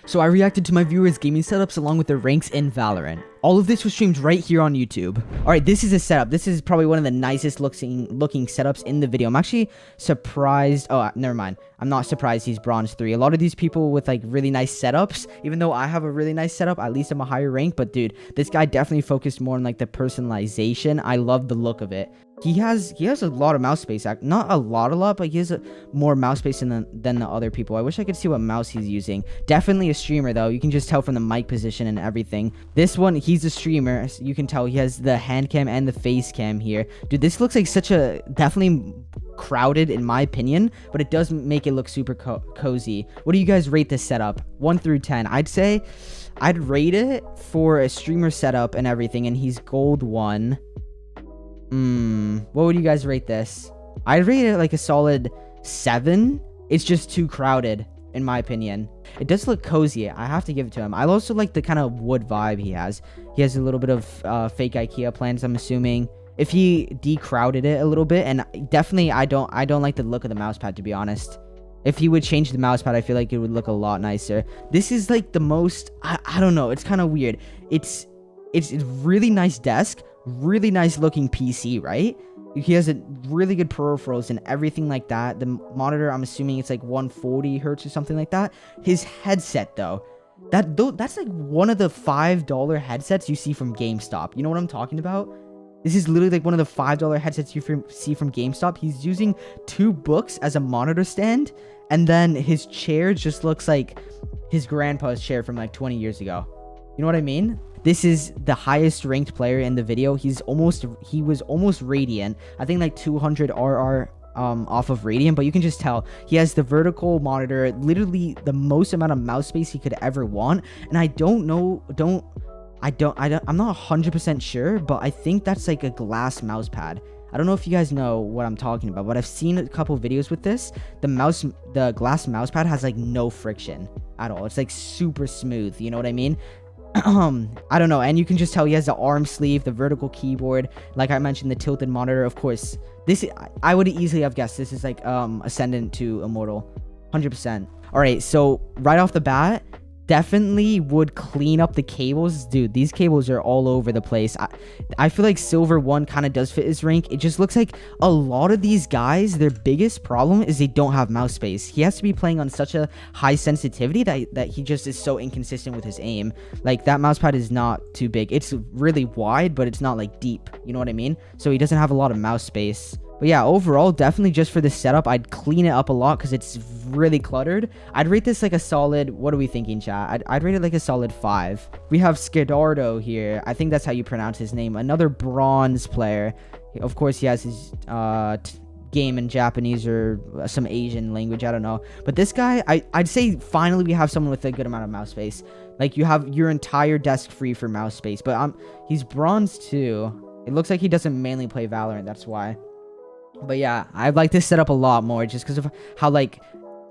So I reacted to my viewers' gaming setups along with their ranks in Valorant. All of this was streamed right here on YouTube. Alright, this is a setup. This is probably one of the nicest looking setups in the video. I'm actually surprised. Oh, never mind. I'm not surprised he's bronze 3. A lot of these people with like really nice setups, even though I have a really nice setup, at least I'm a higher rank. But dude, this guy definitely focused more on like the personalization. I love the look of it. He has a lot of mouse space. Not a lot, but he has more mouse space than the other people. I wish I could see what mouse he's using. Definitely a streamer though. You can just tell from the mic position and everything. This one, he's a streamer. So you can tell he has the hand cam and the face cam here. Dude, this looks like such a definitely crowded in my opinion, but it does make it look super cozy. What do you guys rate this setup? 1 through 10. I'd say I'd rate it for a streamer setup and everything, and he's gold 1. What would you guys rate this? I'd rate it like a solid 7. It's just too crowded in my opinion. It does look cozy. I have to give it to him. I also like the kind of wood vibe he has. He has a little bit of fake IKEA plants, I'm assuming. If he decrowded it a little bit, and definitely I don't like the look of the mouse pad, to be honest. If he would change the mouse pad, I feel like it would look a lot nicer. This is like the most, I don't know, it's kind of weird. It's a really nice desk, really nice looking PC, right? He has a really good peripherals and everything like that. The monitor, I'm assuming it's like 140 hertz or something like that. His headset though, that's like one of the $5 headsets you see from GameStop. You know what I'm talking about? This is literally like one of the $5 headsets you see from GameStop. He's using 2 books as a monitor stand, and then his chair just looks like his grandpa's chair from like 20 years ago. You know what I mean? This is the highest ranked player in the video. He was almost Radiant. I think like 200 RR off of Radiant, but you can just tell he has the vertical monitor, literally the most amount of mouse space he could ever want. And I'm not 100% sure, but I think that's like a glass mouse pad. I don't know if you guys know what I'm talking about, but I've seen a couple videos with this. The glass mouse pad has like no friction at all. It's like super smooth. You know what I mean? I don't know. And you can just tell he has the arm sleeve, the vertical keyboard, like I mentioned, the tilted monitor. Of course, I would easily have guessed this is like Ascendant to Immortal, 100%. All right, so right off the bat, definitely would clean up the cables. Dude, these cables are all over the place. I feel like Silver 1 kind of does fit his rank. It just looks like a lot of these guys, their biggest problem is they don't have mouse space. He has to be playing on such a high sensitivity that he just is so inconsistent with his aim. Like, that mouse pad is not too big. It's really wide, but it's not like deep. You know what I mean? So he doesn't have a lot of mouse space. But yeah, overall, definitely just for this setup, I'd clean it up a lot because it's really cluttered. I'd rate this like a solid, what are we thinking, chat? I'd rate it like a solid 5. We have Skedardo here. I think that's how you pronounce his name. Another bronze player. Of course, he has his game in Japanese or some Asian language. I don't know. But this guy, I'd say finally we have someone with a good amount of mouse space. Like, you have your entire desk free for mouse space. But he's bronze too. It looks like he doesn't mainly play Valorant. That's why. But yeah, I like this setup a lot more just because of how like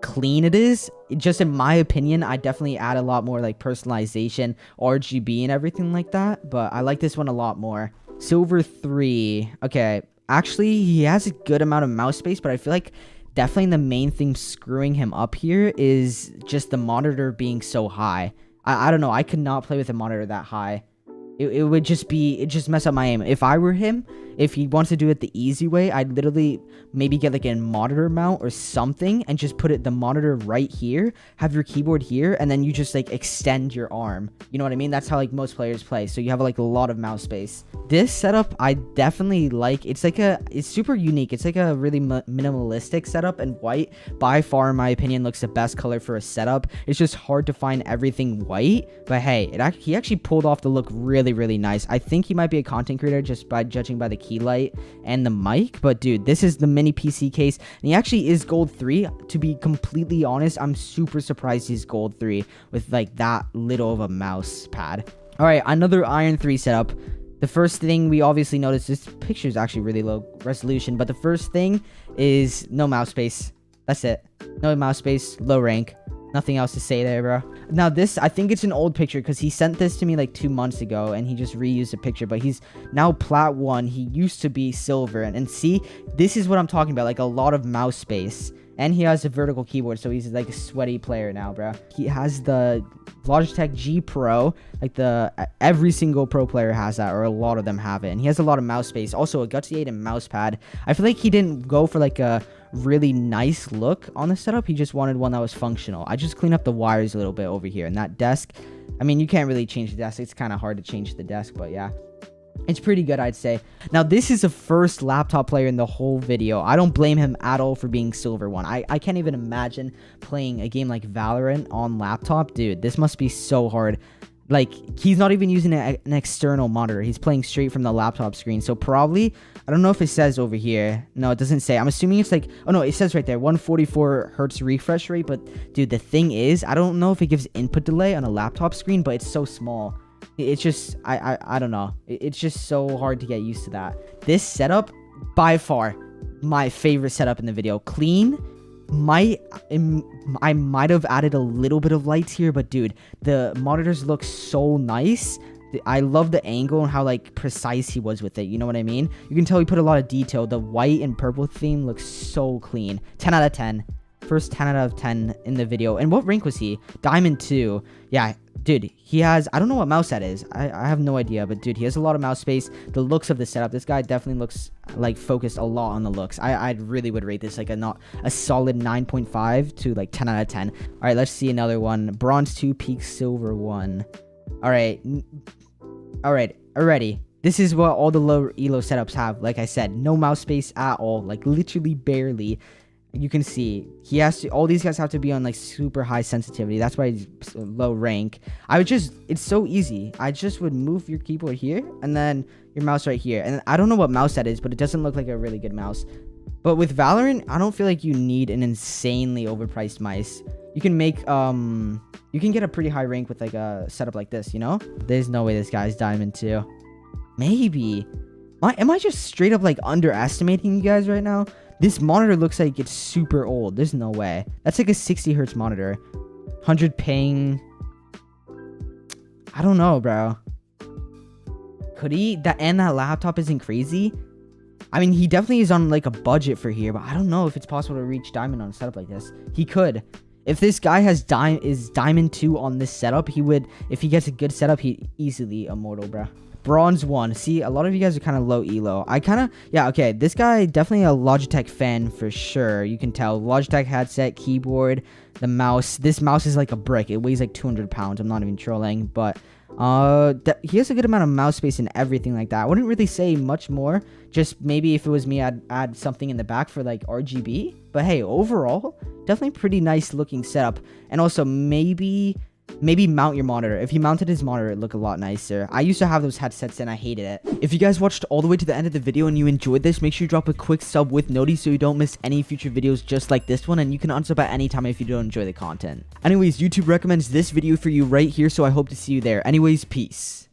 clean it is. Just in my opinion, I definitely add a lot more like personalization, RGB and everything like that. But I like this one a lot more. Silver 3. Okay, actually he has a good amount of mouse space, but I feel like definitely the main thing screwing him up here is just the monitor being so high. I don't know. I could not play with a monitor that high. It would just mess up my aim. If I were him, if he wants to do it the easy way, I'd literally maybe get like a monitor mount or something and just put the monitor right here, have your keyboard here, and then you just like extend your arm. You know what I mean? That's how like most players play. So you have like a lot of mouse space. This setup, I definitely like. It's super unique. It's like a really minimalistic setup, and white, by far, in my opinion, looks the best color for a setup. It's just hard to find everything white, but hey, he actually pulled off the look really nice. I think he might be a content creator just by judging by the key light and the mic. But dude, this is the mini PC case, and he actually is gold 3. To be completely honest, I'm super surprised he's gold 3 with like that little of a mouse pad. All right, another Iron 3 setup. The first thing we obviously notice, this picture is actually really low resolution, but the first thing is no mouse space. That's it. No mouse space, low rank. Nothing else to say there, bro. Now this, I think it's an old picture because he sent this to me like 2 months ago and he just reused a picture, but he's now plat 1. He used to be silver, and see, this is what I'm talking about, like a lot of mouse space. And he has a vertical keyboard, so he's like a sweaty player now, bro. He has the Logitech G Pro. Like every single pro player has that, or a lot of them have it. And he has a lot of mouse space. Also a Gutsy 8 and mouse pad. I feel like he didn't go for like a really nice look on the setup. He just wanted one that was functional. I just cleaned up the wires a little bit over here. And that desk, I mean, you can't really change the desk. It's kind of hard to change the desk, but yeah. It's pretty good, I'd say. Now, this is the first laptop player in the whole video. I don't blame him at all for being silver one. I can't even imagine playing a game like Valorant on laptop. Dude, this must be so hard. Like, he's not even using an external monitor. He's playing straight from the laptop screen. So probably, I don't know if it says over here. No, it doesn't say. I'm assuming it's like, oh no, it says right there, 144 hertz refresh rate. But dude, the thing is, I don't know if it gives input delay on a laptop screen, but it's so small. It's just, I don't know. It's just so hard to get used to that. This setup, by far, my favorite setup in the video. Clean. I might have added a little bit of lights here, but dude, the monitors look so nice. I love the angle and how like precise he was with it. You know what I mean? You can tell he put a lot of detail. The white and purple theme looks so clean. 10 out of 10. First 10 out of 10 in the video. And what rank was he? Diamond 2. Yeah. Dude, he has, I don't know what mouse that is. I have no idea, but dude, he has a lot of mouse space. The looks of the setup, this guy definitely looks like focused a lot on the looks. I really would rate this like a solid 9.5 to like 10 out of 10. All right, let's see another one. Bronze 2, peak silver 1. All right, already. This is what all the low elo setups have. Like I said, no mouse space at all, like literally barely. You can see he has to, all these guys have to be on like super high sensitivity. That's why he's low rank. It's so easy. I just would move your keyboard here and then your mouse right here. And I don't know what mouse that is, but it doesn't look like a really good mouse. But with Valorant, I don't feel like you need an insanely overpriced mouse. You can make, you can get a pretty high rank with like a setup like this, you know? There's no way this guy's Diamond 2. Maybe. Am I just straight up like underestimating you guys right now? This monitor looks like it's super old. There's no way. That's like a 60 hertz monitor. 100 ping. I don't know, bro. Could he? That laptop isn't crazy. I mean, he definitely is on like a budget for here, but I don't know if it's possible to reach Diamond on a setup like this. He could. If this guy is Diamond 2 on this setup, he would, if he gets a good setup, he'd easily immortal, bro. Bronze 1. See, a lot of you guys are kind of low elo. Yeah, okay. This guy, definitely a Logitech fan for sure. You can tell. Logitech headset, keyboard, the mouse. This mouse is like a brick. It weighs like 200 pounds. I'm not even trolling, but he has a good amount of mouse space and everything like that. I wouldn't really say much more. Just maybe if it was me, I'd add something in the back for like RGB. But hey, overall, definitely pretty nice looking setup. And also maybe mount your monitor. If he mounted his monitor, it'd look a lot nicer. I used to have those headsets and I hated it. If you guys watched all the way to the end of the video and you enjoyed this, make sure you drop a quick sub with Notis so you don't miss any future videos just like this one, and you can unsub at any time if you don't enjoy the content. Anyways, YouTube recommends this video for you right here, so I hope to see you there. Anyways, peace.